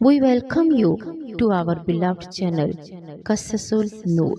We welcome you to our beloved channel, Qasasul Noor.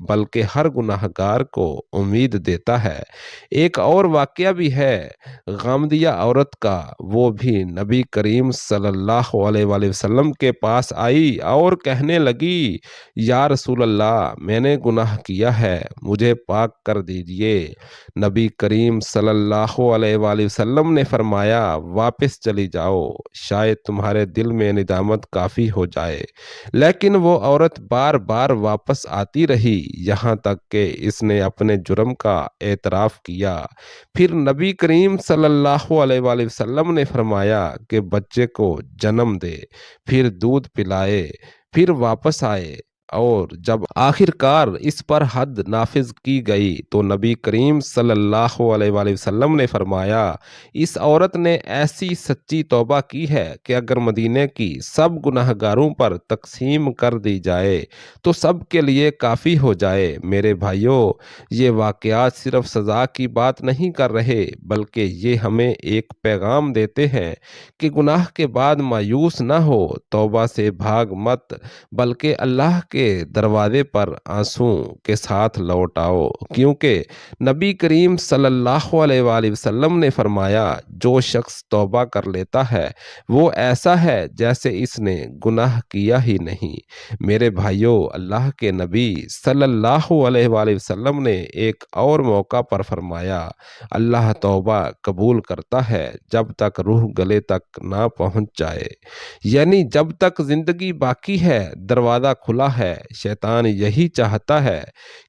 بلکہ ہر گناہگار کو امید دیتا ہے۔ ایک اور واقعہ بھی ہے غامدیہ عورت کا، وہ بھی نبی کریم صلی اللہ علیہ وآلہ وسلم کے پاس آئی اور کہنے لگی، یا رسول اللہ، میں نے گناہ کیا ہے، مجھے پاک کر دیجئے۔ نبی کریم صلی اللہ علیہ وآلہ وسلم نے فرمایا، واپس چلی جاؤ، شاید تمہارے دل میں ندامت کافی ہو جائے۔ لیکن وہ عورت بار بار واپس آتی رہی، یہاں تک کہ اس نے اپنے جرم کا اعتراف کیا۔ پھر نبی کریم صلی اللہ علیہ وآلہ وسلم نے فرمایا کہ بچے کو جنم دے، پھر دودھ پلائے، پھر واپس آئے، اور جب آخر کار اس پر حد نافذ کی گئی تو نبی کریم صلی اللہ علیہ وآلہ وسلم نے فرمایا، اس عورت نے ایسی سچی توبہ کی ہے کہ اگر مدینے کی سب گناہگاروں پر تقسیم کر دی جائے تو سب کے لیے کافی ہو جائے۔ میرے بھائیوں، یہ واقعات صرف سزا کی بات نہیں کر رہے، بلکہ یہ ہمیں ایک پیغام دیتے ہیں کہ گناہ کے بعد مایوس نہ ہو، توبہ سے بھاگ مت، بلکہ اللہ کے دروازے پر آنسوں کے ساتھ لوٹ آؤ، کیونکہ نبی کریم صلی اللہ علیہ وآلہ وسلم نے فرمایا، جو شخص توبہ کر لیتا ہے وہ ایسا ہے جیسے اس نے گناہ کیا ہی نہیں۔ میرے بھائیوں، اللہ کے نبی صلی اللہ علیہ وآلہ وسلم نے ایک اور موقع پر فرمایا، اللہ توبہ قبول کرتا ہے جب تک روح گلے تک نہ پہنچ جائے، یعنی جب تک زندگی باقی ہے دروازہ کھلا ہے۔ شیطان یہی چاہتا ہے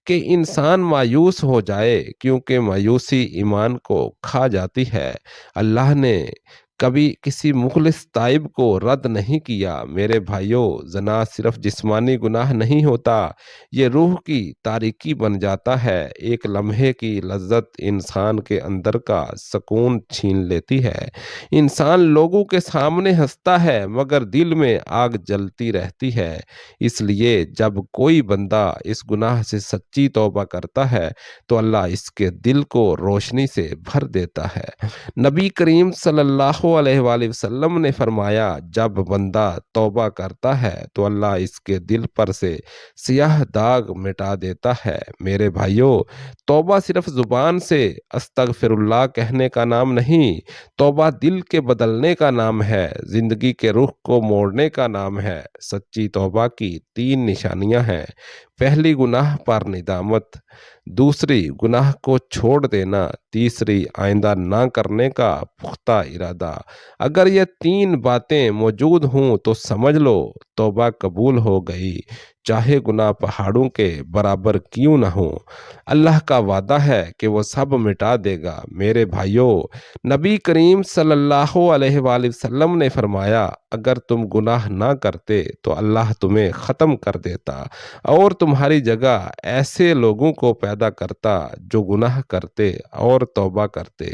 کہ انسان مایوس ہو جائے، کیونکہ مایوسی ایمان کو کھا جاتی ہے۔ اللہ نے کبھی کسی مخلص تائب کو رد نہیں کیا۔ میرے بھائیوں، زنا صرف جسمانی گناہ نہیں ہوتا، یہ روح کی تاریکی بن جاتا ہے۔ ایک لمحے کی لذت انسان کے اندر کا سکون چھین لیتی ہے۔ انسان لوگوں کے سامنے ہنستا ہے مگر دل میں آگ جلتی رہتی ہے۔ اس لیے جب کوئی بندہ اس گناہ سے سچی توبہ کرتا ہے تو اللہ اس کے دل کو روشنی سے بھر دیتا ہے۔ نبی کریم صلی اللہ علیہ وآلہ وسلم نے فرمایا، جب بندہ توبہ کرتا ہے تو اللہ اس کے دل پر سے سیاہ داغ مٹا دیتا ہے۔ میرے بھائیوں، توبہ صرف زبان سے استغفر اللہ کہنے کا نام نہیں، توبہ دل کے بدلنے کا نام ہے، زندگی کے رخ کو موڑنے کا نام ہے۔ سچی توبہ کی 3 نشانیاں ہیں۔ پہلی، گناہ پر ندامت، دوسری، گناہ کو چھوڑ دینا، تیسری، آئندہ نہ کرنے کا پختہ ارادہ۔ اگر یہ 3 باتیں موجود ہوں تو سمجھ لو توبہ قبول ہو گئی، چاہے گناہ پہاڑوں کے برابر کیوں نہ ہوں۔ اللہ کا وعدہ ہے کہ وہ سب مٹا دے گا۔ میرے بھائیوں، نبی کریم صلی اللہ علیہ وآلہ وسلم نے فرمایا، اگر تم گناہ نہ کرتے تو اللہ تمہیں ختم کر دیتا اور تمہاری جگہ ایسے لوگوں کو پیدا کرتا جو گناہ کرتے اور توبہ کرتے،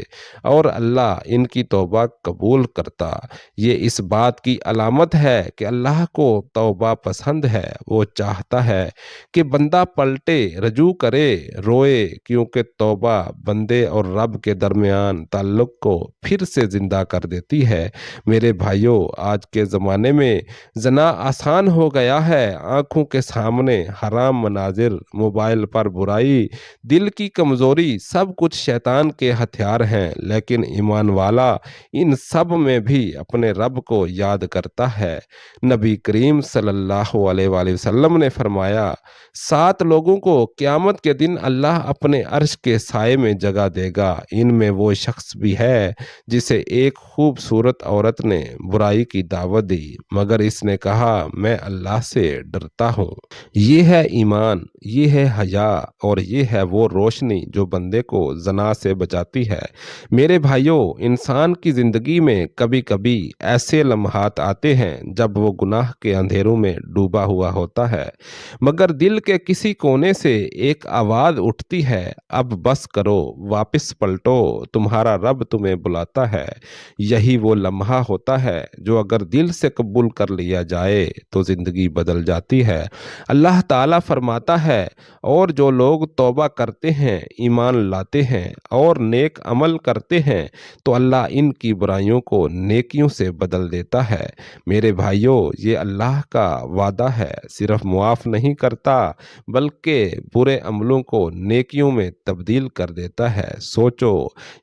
اور اللہ ان کی توبہ قبول کرتا۔ یہ اس بات کی علامت ہے کہ اللہ کو توبہ پسند ہے۔ وہ چاہتا ہے کہ بندہ پلٹے، رجوع کرے، روئے، کیونکہ توبہ بندے اور رب کے درمیان تعلق کو پھر سے زندہ کر دیتی ہے۔ میرے بھائیوں، آج کے زمانے میں زنا آسان ہو گیا ہے۔ آنکھوں کے سامنے حرام مناظر، موبائل پر برائی، دل کی کمزوری، سب کچھ شیطان کے ہتھیار ہیں، لیکن ایمان والا ان سب میں بھی اپنے رب کو یاد کرتا ہے۔ نبی کریم صلی اللہ علیہ وآلہ وسلم نے فرمایا، 7 لوگوں کو قیامت کے دن اللہ اپنے عرش کے سائے میں جگہ دے گا۔ ان میں وہ شخص بھی ہے جسے ایک خوبصورت عورت نے برائی کی دعوت دی مگر اس نے کہا، میں اللہ سے ڈرتا ہوں۔ یہ ہے ایمان، یہ ہے حیا، اور یہ ہے وہ روشنی جو بندے کو زنا سے بچاتی ہے۔ میرے بھائیوں، انسان کی زندگی میں کبھی کبھی ایسے لمحات آتے ہیں جب وہ گناہ کے اندھیروں میں ڈوبا ہوا ہوتا ہے، مگر دل کے کسی کونے سے ایک آواز اٹھتی ہے، اب بس کرو، واپس پلٹو، تمہارا رب تمہیں بلاتا ہے۔ یہی وہ لمحہ ہوتا ہے جو اگر دل سے قبول کر لیا جائے تو زندگی بدل جاتی ہے۔ اللہ تعالیٰ فرماتا ہے، اور جو لوگ توبہ کرتے ہیں، ایمان لاتے ہیں اور نیک عمل کرتے ہیں تو اللہ ان کی برائیوں کو نیکیوں سے بدل دیتا ہے۔ میرے بھائیوں، یہ اللہ کا وعدہ ہے، صرف معاف نہیں کرتا بلکہ برے عملوں کو نیکیوں میں تبدیل کر دیتا ہے۔ سوچو،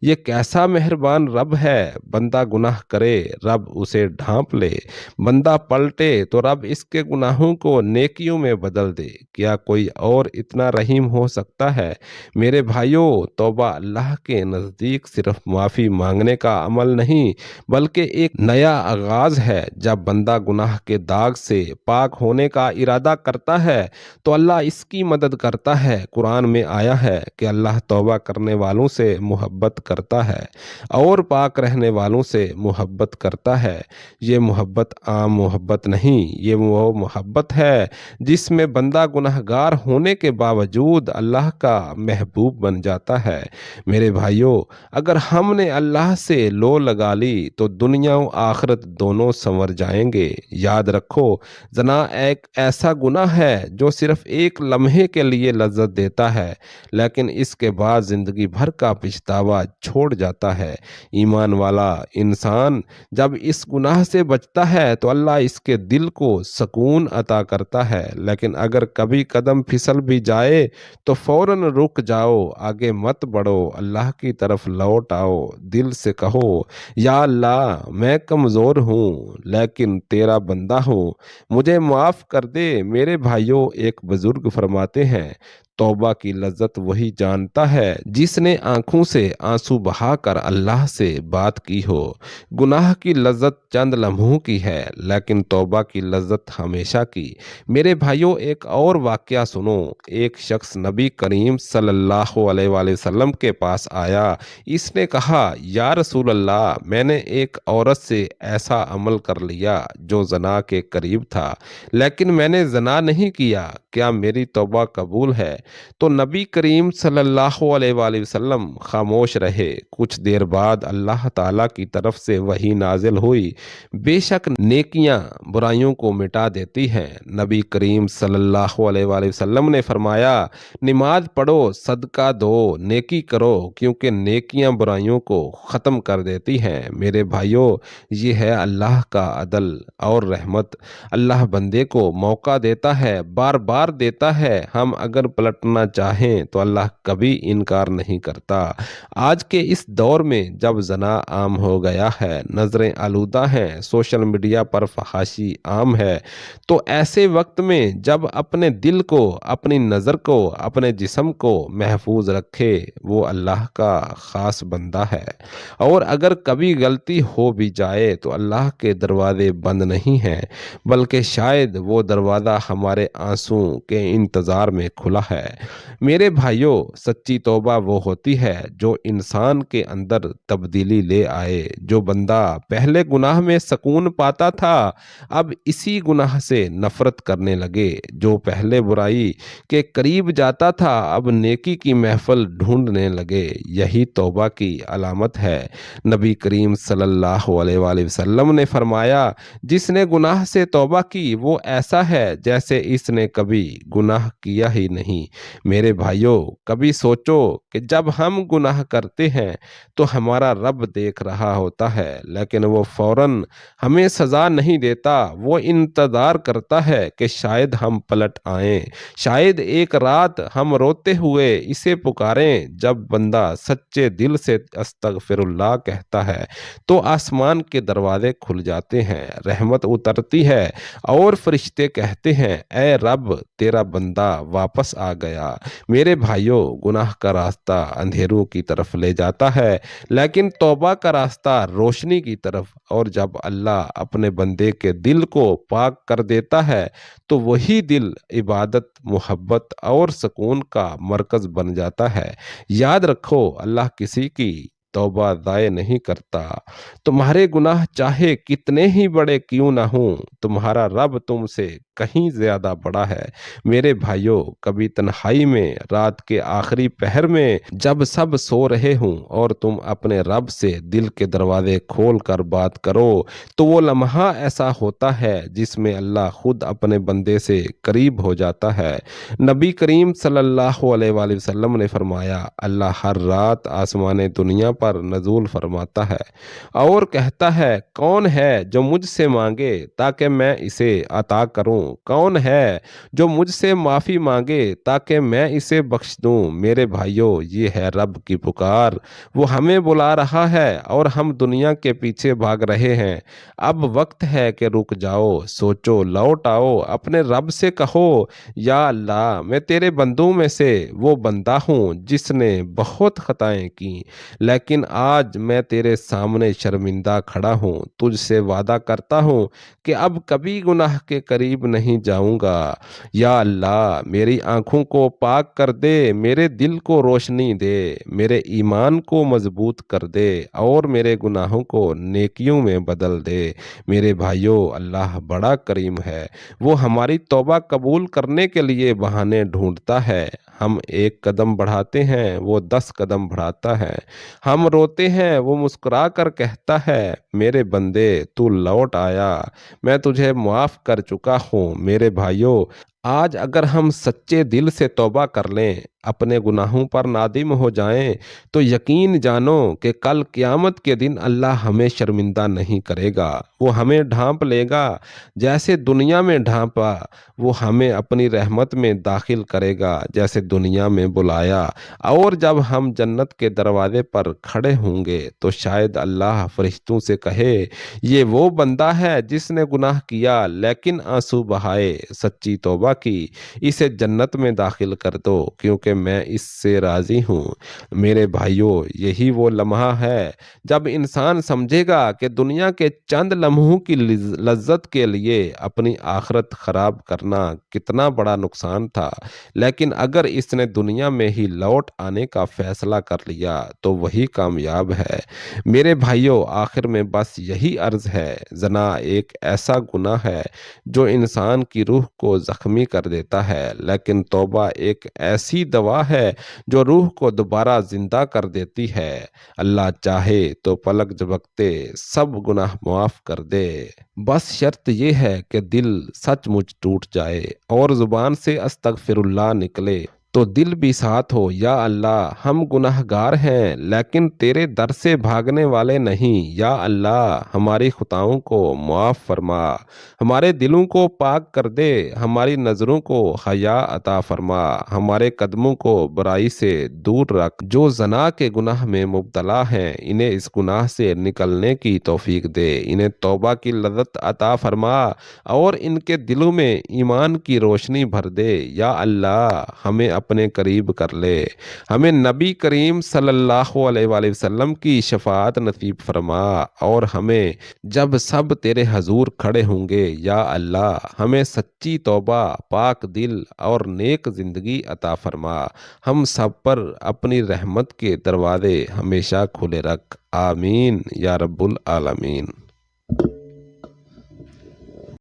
یہ کیسا مہربان رب ہے۔ بندہ گناہ کرے، رب اسے ڈھانپ لے، بندہ پلٹے تو رب اس کے گناہوں کو نیکیوں میں بدل دے۔ کیا کوئی اور اتنا رحیم ہو سکتا ہے؟ میرے بھائیوں، توبہ اللہ کے نزدیک صرف معافی مانگنے کا عمل نہیں بلکہ ایک نیا آغاز ہے۔ جب بندہ گناہ کے داغ سے پاک ہونے کا ارادہ کرتا ہے تو اللہ اس کی مدد کرتا ہے۔ قرآن میں آیا ہے کہ اللہ توبہ کرنے والوں سے محبت کرتا ہے اور پاک رہنے والوں سے محبت کرتا ہے۔ یہ محبت عام محبت نہیں، یہ وہ محبت ہے جس میں بندہ گناہ گار ہونے کے باوجود اللہ کا محبوب بن جاتا ہے۔ میرے بھائیوں، اگر ہم نے اللہ سے لو لگا لی تو دنیا و آخرت دونوں سنور جائیں گے۔ یاد رکھو، زنا ایک ایسا گناہ ہے جو صرف ایک لمحے کے لیے لذت دیتا ہے لیکن اس کے بعد زندگی بھر کا پچھتاوا چھوڑ جاتا ہے۔ ایمان والا انسان جب اس گناہ سے بچتا ہے تو اللہ اس کے دل کو سکون عطا کرتا ہے، لیکن اگر کبھی قدم پھسل بھی جائے تو فوراً رک جاؤ، آگے مت بڑھو، اللہ کی طرف لوٹ آؤ، دل سے کہو، یا اللہ میں کمزور ہوں لیکن تیرا بندہ ہوں، مجھے معاف کر دے۔ میرے بھائیوں، ایک بزرگ فرماتے ہیں، توبہ کی لذت وہی جانتا ہے جس نے آنکھوں سے آنسو بہا کر اللہ سے بات کی ہو۔ گناہ کی لذت چند لمحوں کی ہے لیکن توبہ کی لذت ہمیشہ کی۔ میرے بھائیوں، ایک اور واقعہ سنو۔ ایک شخص نبی کریم صلی اللہ علیہ وآلہ وسلم کے پاس آیا۔ اس نے کہا، یا رسول اللہ، میں نے ایک عورت سے ایسا عمل کر لیا جو زنا کے قریب تھا لیکن میں نے زنا نہیں کیا، کیا میری توبہ قبول ہے؟ تو نبی کریم صلی اللہ علیہ وآلہ وسلم خاموش رہے۔ کچھ دیر بعد اللہ تعالیٰ کی طرف سے وحی نازل ہوئی، بے شک نیکیاں برائیوں کو مٹا دیتی ہیں۔ نبی کریم صلی اللہ علیہ وآلہ وسلم نے فرمایا، نماز پڑھو، صدقہ دو، نیکی کرو، کیونکہ نیکیاں برائیوں کو ختم کر دیتی ہیں۔ میرے بھائیوں، یہ ہے اللہ کا عدل اور رحمت۔ اللہ بندے کو موقع دیتا ہے، بار بار دیتا ہے۔ ہم اگر پلٹنا چاہیں تو اللہ کبھی انکار نہیں کرتا۔ آج کے اس دور میں جب زنا عام ہو گیا ہے، نظریں آلودہ ہیں، سوشل میڈیا پر فحاشی عام ہے، تو ایسے وقت میں جب اپنے دل کو، اپنی نظر کو، اپنے جسم کو محفوظ رکھے وہ اللہ کا خاص بندہ ہے۔ اور اگر کبھی غلطی ہو بھی جائے تو اللہ کے دروازے بند نہیں ہیں بلکہ شاید وہ دروازہ ہمارے آنسوں کے انتظار میں کھلا ہے۔ میرے بھائیوں، سچی توبہ وہ ہوتی ہے جو انسان کے اندر تبدیلی لے آئے۔ جو بندہ پہلے گناہ میں سکون پاتا تھا اب اسی گناہ سے نفرت کرنے لگے، جو پہلے برائی کے قریب جاتا تھا اب نیکی کی محفل ڈھونڈنے لگے۔ یہی توبہ کی علامت ہے۔ نبی کریم صلی اللہ علیہ وآلہ وسلم نے فرمایا، جس نے گناہ سے توبہ کی وہ ایسا ہے جیسے اس نے کبھی گناہ کیا ہی نہیں۔ میرے بھائیوں، کبھی سوچو کہ جب ہم گناہ کرتے ہیں تو ہمارا رب دیکھ رہا ہوتا ہے لیکن وہ فوراً ہمیں سزا نہیں دیتا، وہ انتظار کرتا ہے کہ شاید ہم پلٹ آئیں، شاید ایک رات ہم روتے ہوئے اسے پکاریں۔ جب بندہ سچے دل سے استغفر اللہ کہتا ہے تو آسمان کے دروازے کھل جاتے ہیں، رحمت اترتی ہے اور فرشتے کہتے ہیں، اے رب تیرا بندہ واپس آ گیا۔ میرے بھائیوں، گناہ کا راستہ اندھیروں کی طرف لے جاتا ہے لیکن توبہ کا راستہ روشنی کی طرف، اور جب اللہ اپنے بندے کے دل کو پاک کر دیتا ہے تو وہی دل عبادت، محبت اور سکون کا مرکز بن جاتا ہے۔ یاد رکھو، اللہ کسی کی توبہ ضائع نہیں کرتا۔ تمہارے گناہ چاہے کتنے ہی بڑے کیوں نہ ہوں، تمہارا رب تم سے کہیں زیادہ بڑا ہے۔ میرے بھائیوں، کبھی تنہائی میں رات کے آخری پہر میں جب سب سو رہے ہوں اور تم اپنے رب سے دل کے دروازے کھول کر بات کرو تو وہ لمحہ ایسا ہوتا ہے جس میں اللہ خود اپنے بندے سے قریب ہو جاتا ہے۔ نبی کریم صلی اللہ علیہ وآلہ وسلم نے فرمایا، اللہ ہر رات آسمان دنیا پر نزول فرماتا ہے اور کہتا ہے، کون ہے جو مجھ سے مانگے تاکہ میں اسے عطا کروں؟ کون ہے جو مجھ سے معافی مانگے تاکہ میں اسے بخش دوں؟ میرے بھائیوں، یہ ہے رب کی پکار۔ وہ ہمیں بلا رہا ہے اور ہم دنیا کے پیچھے بھاگ رہے ہیں۔ اب وقت ہے کہ رک جاؤ، سوچو، لوٹ آؤ، اپنے رب سے کہو، یا اللہ، میں تیرے بندوں میں سے وہ بندہ ہوں جس نے بہت خطائیں کی، لیکن آج میں تیرے سامنے شرمندہ کھڑا ہوں۔ تجھ سے وعدہ کرتا ہوں کہ اب کبھی گناہ کے قریب نہیں جاؤں گا۔ یا اللہ، میری آنکھوں کو پاک کر دے، میرے دل کو روشنی دے، میرے ایمان کو مضبوط کر دے اور میرے گناہوں کو نیکیوں میں بدل دے۔ میرے بھائیوں، اللہ بڑا کریم ہے۔ وہ ہماری توبہ قبول کرنے کے لیے بہانے ڈھونڈتا ہے۔ ہم ایک قدم بڑھاتے ہیں، وہ 10 قدم بڑھاتا ہے۔ ہم روتے ہیں، وہ مسکرا کر کہتا ہے، میرے بندے، تو لوٹ آیا، میں تجھے معاف کر چکا ہوں۔ میرے بھائیوں، آج اگر ہم سچے دل سے توبہ کر لیں، اپنے گناہوں پر نادم ہو جائیں، تو یقین جانو کہ کل قیامت کے دن اللہ ہمیں شرمندہ نہیں کرے گا۔ وہ ہمیں ڈھانپ لے گا جیسے دنیا میں ڈھانپا، وہ ہمیں اپنی رحمت میں داخل کرے گا جیسے دنیا میں بلایا، اور جب ہم جنت کے دروازے پر کھڑے ہوں گے تو شاید اللہ فرشتوں سے کہے، یہ وہ بندہ ہے جس نے گناہ کیا لیکن آنسو بہائے، سچی توبہ کی، اسے جنت میں داخل کر دو کیونکہ میں اس سے راضی ہوں۔ میرے بھائیوں، یہی وہ لمحہ ہے جب انسان سمجھے گا کہ دنیا کے چند لمحوں کی لذت کے لیے اپنی آخرت خراب کرنا کتنا بڑا نقصان تھا، لیکن اگر اس نے دنیا میں ہی لوٹ آنے کا فیصلہ کر لیا تو وہی کامیاب ہے۔ میرے بھائیوں، آخر میں بس یہی عرض ہے، زنا ایک ایسا گناہ ہے جو انسان کی روح کو زخمی کر دیتا ہے، لیکن توبہ ایک ایسی دوا ہے جو روح کو دوبارہ زندہ کر دیتی ہے۔ اللہ چاہے تو پلک جھپکتے سب گناہ معاف کر دے، بس شرط یہ ہے کہ دل سچ مچ ٹوٹ جائے اور زبان سے استغفر اللہ نکلے تو دل بھی ساتھ ہو۔ یا اللہ، ہم گناہ گار ہیں لیکن تیرے در سے بھاگنے والے نہیں۔ یا اللہ، ہماری خطاؤں کو معاف فرما، ہمارے دلوں کو پاک کر دے، ہماری نظروں کو حیا عطا فرما، ہمارے قدموں کو برائی سے دور رکھ۔ جو زنا کے گناہ میں مبتلا ہیں، انہیں اس گناہ سے نکلنے کی توفیق دے، انہیں توبہ کی لذت عطا فرما اور ان کے دلوں میں ایمان کی روشنی بھر دے۔ یا اللہ، ہمیں اپنے قریب کر لے، ہمیں نبی کریم صلی اللہ علیہ وآلہ وسلم کی شفاعت نصیب فرما، اور ہمیں جب سب تیرے حضور کھڑے ہوں گے، یا اللہ، ہمیں سچی توبہ، پاک دل اور نیک زندگی عطا فرما۔ ہم سب پر اپنی رحمت کے دروازے ہمیشہ کھلے رکھ۔ آمین یا رب العالمین۔